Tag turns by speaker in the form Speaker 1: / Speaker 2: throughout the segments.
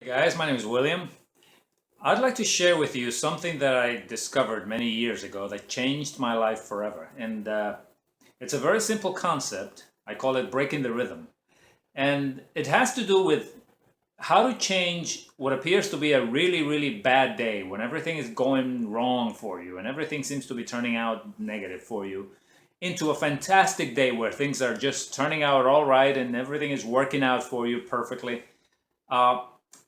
Speaker 1: Hey guys, my name is William. I'd like to share with you something that I discovered many years ago that changed my life forever. And it's a very simple concept. I call it breaking the rhythm. And it has to do with how to change what appears to be a really, really bad day when everything is going wrong for you and everything seems to be turning out negative for you into a fantastic day where things are just turning out all right and everything is working out for you perfectly. Uh,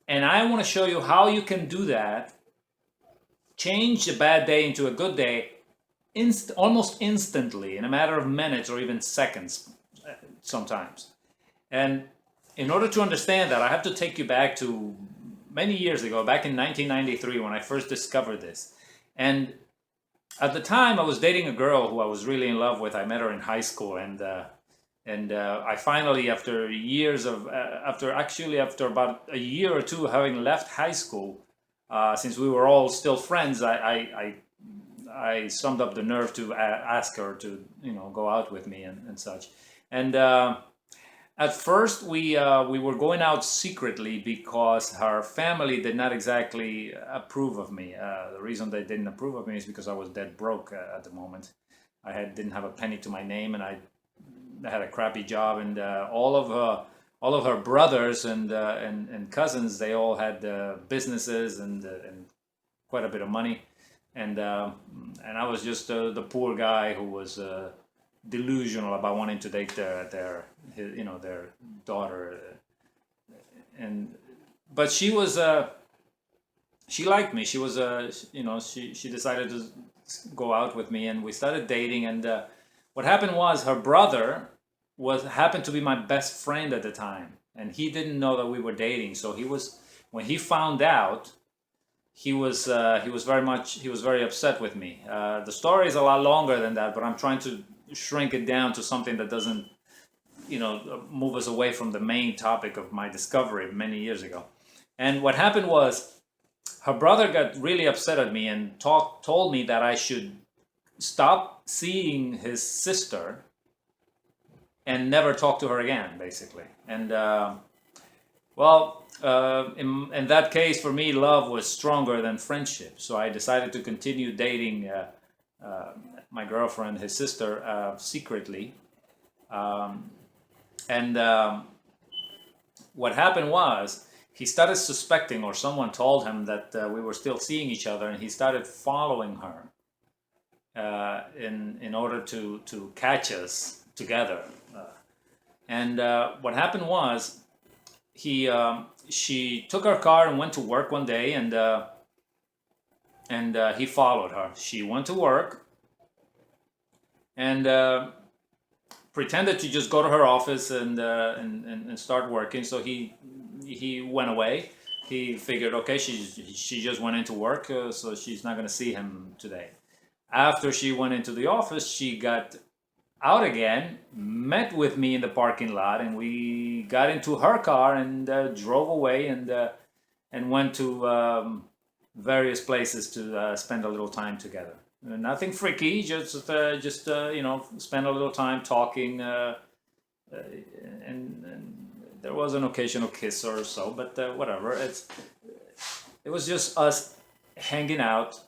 Speaker 1: and I want to show you how you can do that, change a bad day into a good day almost instantly in a matter of minutes or even seconds sometimes. And in order to understand that, I have to take you back to many years ago, back in 1993 when I first discovered this. And at the time, I was dating a girl who I was really in love with. I met her in high school, and I finally, after years of, after about a year or two having left high school, since we were all still friends, I summed up the nerve to ask her to, go out with me and such. And at first, we were going out secretly because her family did not exactly approve of me. The reason they didn't approve of me is because I was dead broke at the moment. Didn't have a penny to my name, and I had a crappy job, and all of her brothers and cousins, they all had businesses and quite a bit of money, and I was just the poor guy who was delusional about wanting to date their daughter, and but she liked me. She was she decided to go out with me, and we started dating. And what happened was her brother was happened to be my best friend at the time, and he didn't know that we were dating. So he was when he found out, he was very upset with me. The story is a lot longer than that, but I'm trying to shrink it down to something that doesn't move us away from the main topic of my discovery many years ago. And what happened was her brother got really upset at me and told me that I should stop seeing his sister and never talk to her again, basically. And in that case, for me, love was stronger than friendship. So I decided to continue dating my girlfriend, his sister, secretly. Um, and What happened was he started suspecting, or someone told him that we were still seeing each other, and he started following her in order to catch us together. What happened was she took her car and went to work one day, and he followed her. She went to work and pretended to just go to her office and start working. So he went away. He figured, okay, she just went into work, so she's not going to see him today. After she went into the office, she got out again, met with me in the parking lot, and we got into her car and drove away and went to various places to spend a little time together. Nothing freaky, just spend a little time talking, and there was an occasional kiss or so, but whatever. It was just us hanging out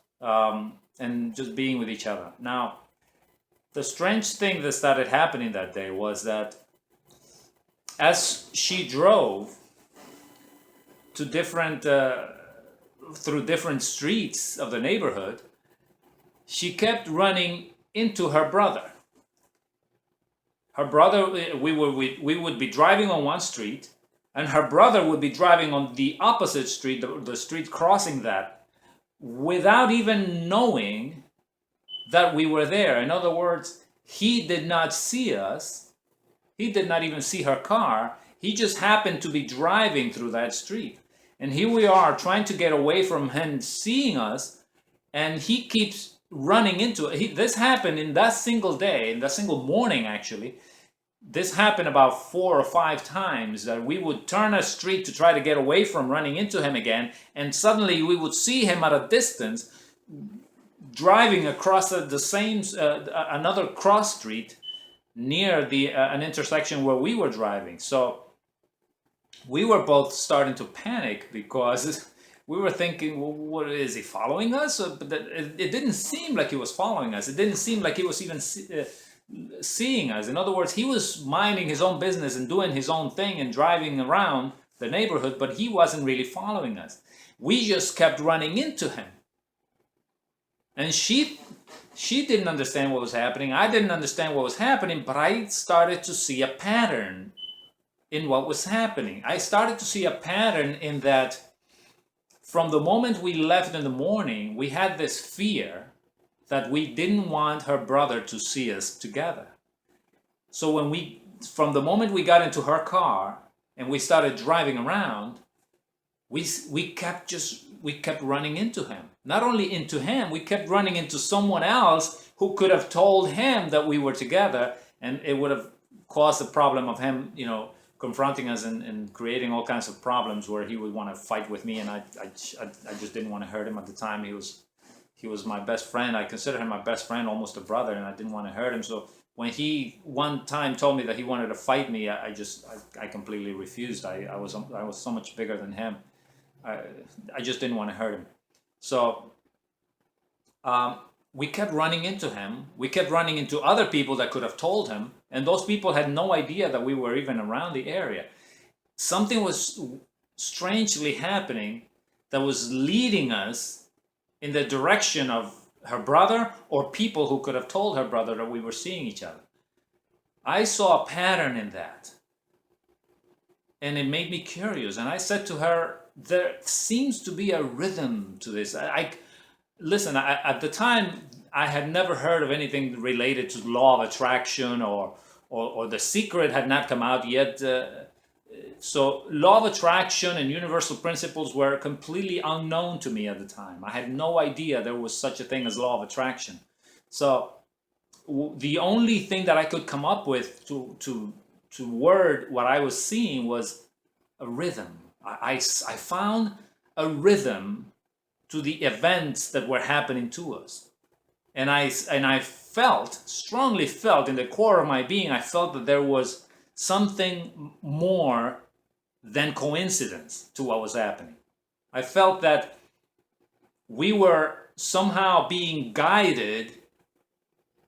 Speaker 1: and just being with each other. Now, the strange thing that started happening that day was that as she drove to different through different streets of the neighborhood, she kept running into her brother. Her brother, we would be driving on one street, and her brother would be driving on the opposite street, the street crossing that, without even knowing that we were there. In other words, he did not see us. He did not even see her car. He just happened to be driving through that street. And here we are trying to get away from him seeing us, and he keeps running into it. This happened in that single day, in that single morning, actually. This happened about 4 or 5 times, that we would turn a street to try to get away from running into him again, and suddenly we would see him at a distance driving across the same another cross street near the an intersection where we were driving. So we were both starting to panic because we were thinking, well, what is he following us? But it didn't seem like he was following us. It didn't seem like he was even seeing us. In other words, he was minding his own business and doing his own thing and driving around the neighborhood, but he wasn't really following us. We just kept running into him. And she didn't understand what was happening. I didn't understand what was happening, but I started to see a pattern in what was happening. I started to see a pattern in that from the moment we left in the morning, we had this fear that we didn't want her brother to see us together. So from the moment we got into her car and we started driving around, we kept running into him. Not only into him, we kept running into someone else who could have told him that we were together, and it would have caused the problem of him, confronting us and creating all kinds of problems where he would want to fight with me, and I just didn't want to hurt him at the time. He was my best friend. I consider him my best friend, almost a brother, and I didn't want to hurt him. So when he one time told me that he wanted to fight me, I completely refused. I was so much bigger than him. I just didn't want to hurt him. So we kept running into him. We kept running into other people that could have told him, and those people had no idea that we were even around the area. Something was strangely happening that was leading us in the direction of her brother or people who could have told her brother that we were seeing each other. I saw a pattern in that, and it made me curious. And I said to her, there seems to be a rhythm to this. Listen, at the time, I had never heard of anything related to law of attraction, or The Secret had not come out yet. So law of attraction and universal principles were completely unknown to me at the time. I had no idea there was such a thing as law of attraction. So the only thing that I could come up with to word what I was seeing was a rhythm. I found a rhythm to the events that were happening to us. And I strongly felt in the core of my being, I felt that there was something more than coincidence to what was happening. I felt that we were somehow being guided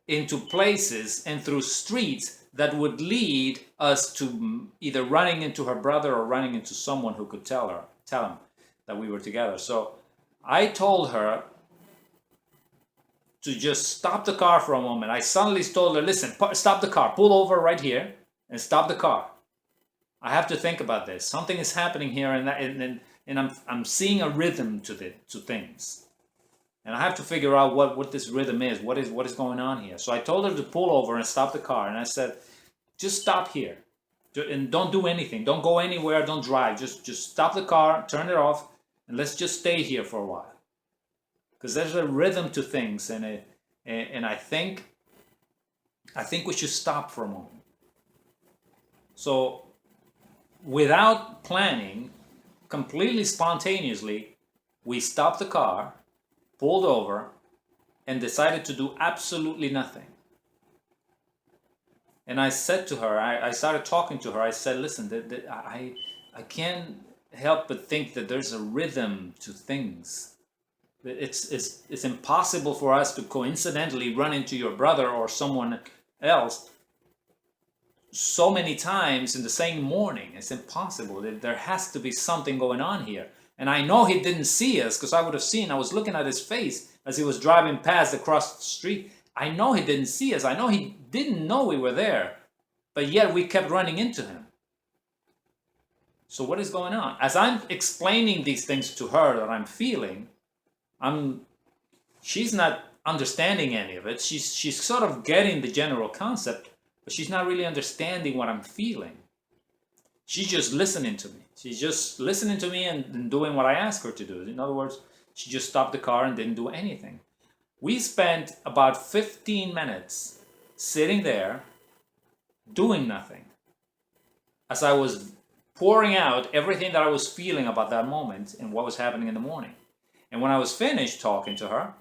Speaker 1: into places and through streets that would lead us to either running into her brother or running into someone who could tell him that we were together. So I told her to just stop the car for a moment. I suddenly told her, listen, stop the car, pull over right here and stop the car. I have to think about this. Something is happening here, and I'm seeing a rhythm to things. And I have to figure out what this rhythm is. What is going on here? So I told her to pull over and stop the car. And I said, just stop here. And don't do anything. Don't go anywhere. Don't drive. Just stop the car, turn it off, and let's just stay here for a while. Because there's a rhythm to things. And I think we should stop for a moment. So without planning, completely spontaneously, we stopped the car, pulled over, and decided to do absolutely nothing. And I said to her, I started talking to her, I said, listen, I can't help but think that there's a rhythm to things. It's impossible for us to coincidentally run into your brother or someone else so many times in the same morning. It's impossible. There has to be something going on here. And I know he didn't see us, because I would have seen, I was looking at his face as he was driving past across the street. I know he didn't see us. I know he didn't know we were there, but yet we kept running into him. So what is going on? As I'm explaining these things to her that I'm feeling, she's not understanding any of it. She's sort of getting the general concept, but she's not really understanding what I'm feeling. She's just listening to me. She's just listening to me and doing what I ask her to do. In other words, she just stopped the car and didn't do anything. We spent about 15 minutes sitting there doing nothing as I was pouring out everything that I was feeling about that moment and what was happening in the morning. And when I was finished talking to her,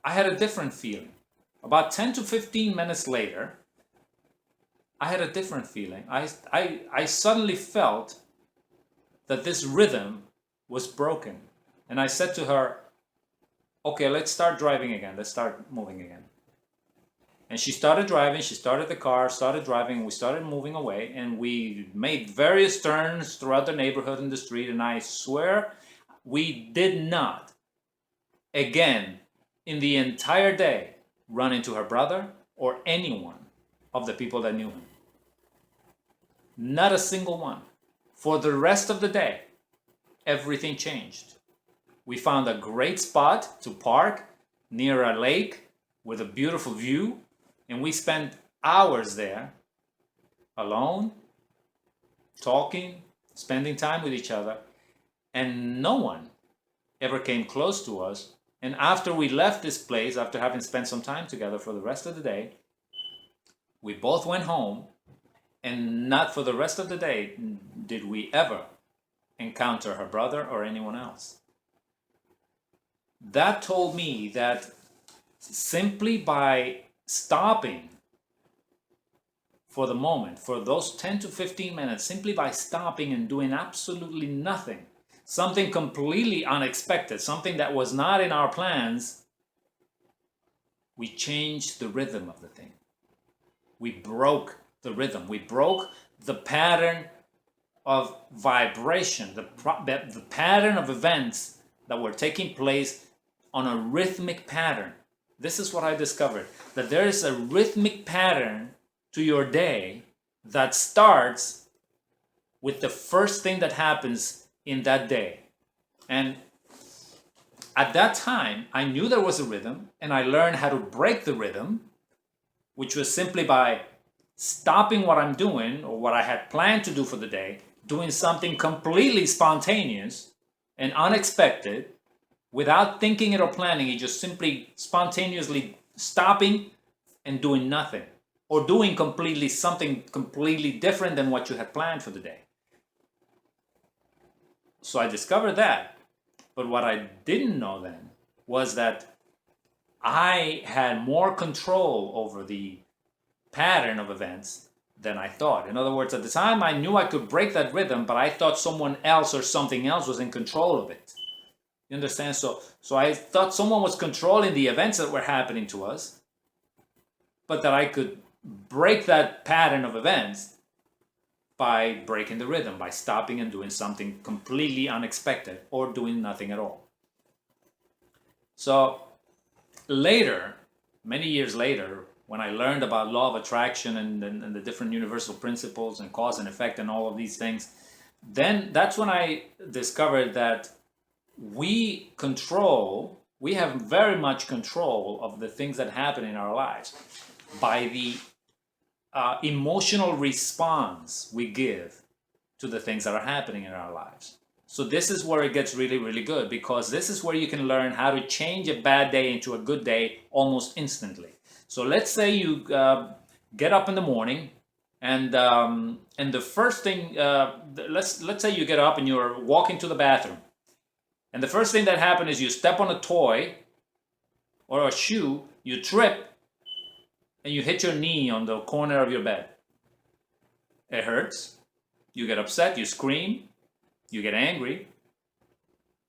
Speaker 1: I had a different feeling. About 10 to 15 minutes later, I had a different feeling. I suddenly felt that this rhythm was broken. And I said to her, okay, let's start driving again. Let's start moving again. And she started driving, she started the car, started driving, we started moving away, and we made various turns throughout the neighborhood and the street, and I swear we did not, again, in the entire day, run into her brother or anyone of the people that knew him. Not a single one. For the rest of the day, everything changed. We found a great spot to park near a lake with a beautiful view, and we spent hours there alone, talking, spending time with each other, and no one ever came close to us. And after we left this place, after having spent some time together for the rest of the day, we both went home, and not for the rest of the day did we ever encounter her brother or anyone else. That told me that simply by stopping for the moment, for those 10 to 15 minutes, simply by stopping and doing absolutely nothing, something completely unexpected, something that was not in our plans, we changed the rhythm of the thing. We broke the rhythm. We broke the pattern of vibration, the pattern of events that were taking place on a rhythmic pattern. This is what I discovered, that there is a rhythmic pattern to your day that starts with the first thing that happens in that day. And at that time, I knew there was a rhythm, and I learned how to break the rhythm, which was simply by stopping what I'm doing or what I had planned to do for the day, doing something completely spontaneous and unexpected, without thinking it or planning it, just simply spontaneously stopping and doing nothing, or doing something completely different than what you had planned for the day. So I discovered that. But what I didn't know then was that I had more control over the pattern of events than I thought. In other words, at the time I knew I could break that rhythm, but I thought someone else or something else was in control of it. You understand? So I thought someone was controlling the events that were happening to us, but that I could break that pattern of events by breaking the rhythm, by stopping and doing something completely unexpected or doing nothing at all. So later, many years later, when I learned about law of attraction and the different universal principles and cause and effect and all of these things, then that's when I discovered that we have very much control of the things that happen in our lives by the emotional response we give to the things that are happening in our lives. So this is where it gets really, really good, because this is where you can learn how to change a bad day into a good day almost instantly. So let's say you get up in the morning, and the first thing, let's say you get up and you're walking to the bathroom, and the first thing that happens is you step on a toy or a shoe, you trip, and you hit your knee on the corner of your bed. It hurts. You get upset, you scream, you get angry,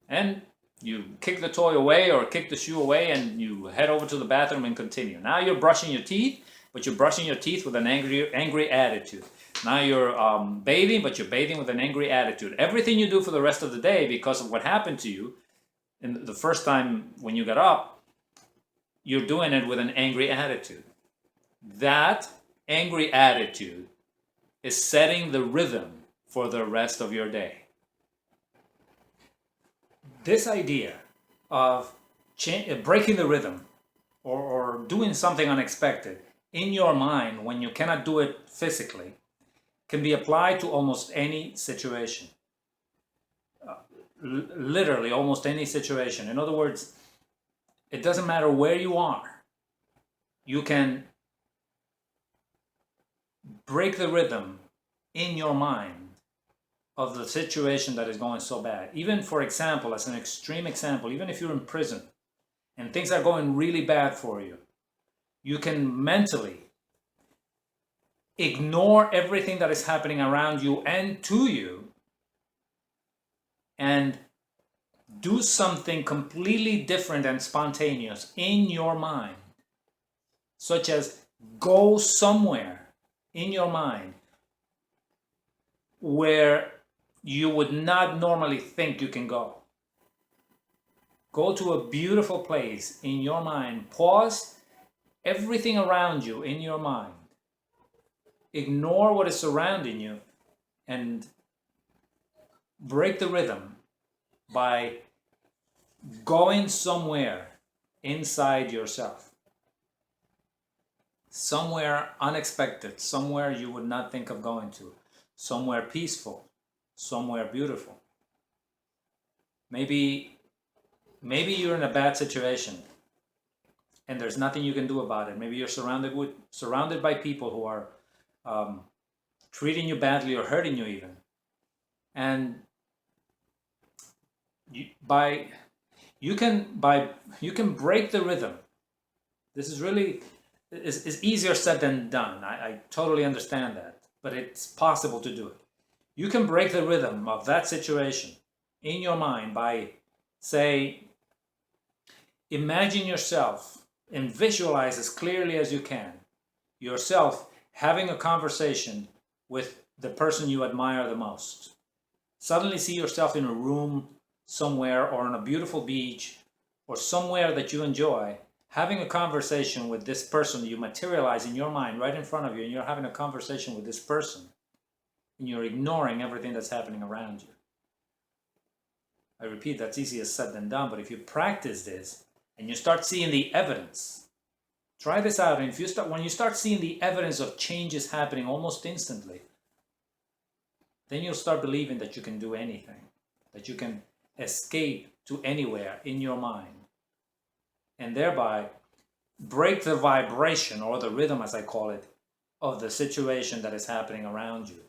Speaker 1: and you kick the toy away or kick the shoe away, and you head over to the bathroom and continue. Now you're brushing your teeth, but you're brushing your teeth with an angry attitude. Now you're bathing, but you're bathing with an angry attitude. Everything you do for the rest of the day, because of what happened to you in the first time when you got up, you're doing it with an angry attitude. That angry attitude is setting the rhythm for the rest of your day. This idea of breaking the rhythm or doing something unexpected in your mind when you cannot do it physically can be applied to almost any situation. Literally, almost any situation. In other words, it doesn't matter where you are. You can break the rhythm in your mind of the situation that is going so bad. Even, for example, as an extreme example, even if you're in prison and things are going really bad for you, you can mentally ignore everything that is happening around you and to you, and do something completely different and spontaneous in your mind, such as go somewhere in your mind where you would not normally think you can go. Go to a beautiful place in your mind. Pause everything around you in your mind. Ignore what is surrounding you and break the rhythm by going somewhere inside yourself. Somewhere unexpected, somewhere you would not think of going to, somewhere peaceful, somewhere beautiful. Maybe you're in a bad situation and there's nothing you can do about it. Maybe you're surrounded by people who are treating you badly or hurting you even. And you can break the rhythm. This is really is easier said than done. I totally understand that, but it's possible to do it. You can break the rhythm of that situation in your mind by, say, imagine yourself and visualize as clearly as you can yourself having a conversation with the person you admire the most. Suddenly see yourself in a room somewhere or on a beautiful beach or somewhere that you enjoy, having a conversation with this person you materialize in your mind right in front of you, and you're having a conversation with this person and you're ignoring everything that's happening around you. I repeat, that's easier said than done, but if you practice this and you start seeing the evidence, try this out, and when you start seeing the evidence of changes happening almost instantly, then you'll start believing that you can do anything, that you can escape to anywhere in your mind, and thereby break the vibration, or the rhythm as I call it, of the situation that is happening around you.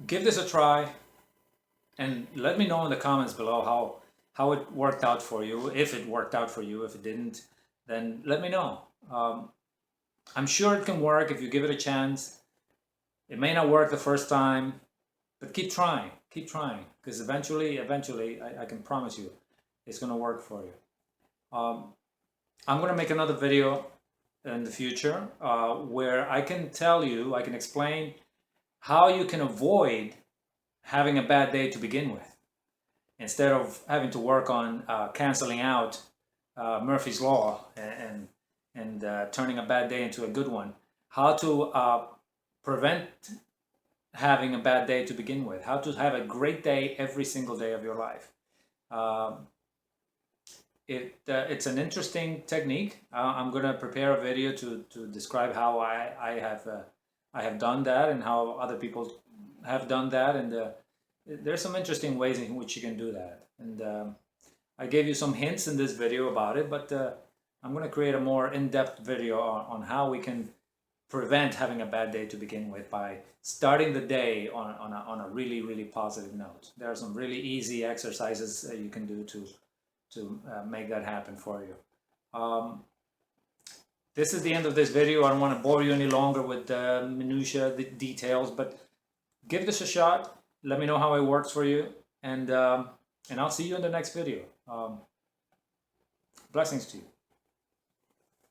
Speaker 1: Give this a try and let me know in the comments below how it worked out for you. If it worked out for you. If it didn't, then let me know. I'm sure it can work if you give it a chance. It may not work the first time, but keep trying, because eventually, I can promise you, it's going to work for you. I'm going to make another video in the future where I can explain how you can avoid having a bad day to begin with, instead of having to work on canceling out Murphy's Law and turning a bad day into a good one. How to prevent having a bad day to begin with. How to have a great day every single day of your life. It's an interesting technique. I'm going to prepare a video to describe how I have done that and how other people have done that, and there's some interesting ways in which you can do that. And I gave you some hints in this video about it, but I'm going to create a more in-depth video on how we can prevent having a bad day to begin with by starting the day on a really, really positive note. There are some really easy exercises you can do to make that happen for you. This is the end of this video. I don't want to bore you any longer with the minutiae, the details, but give this a shot. Let me know how it works for you, and I'll see you in the next video. Blessings to you.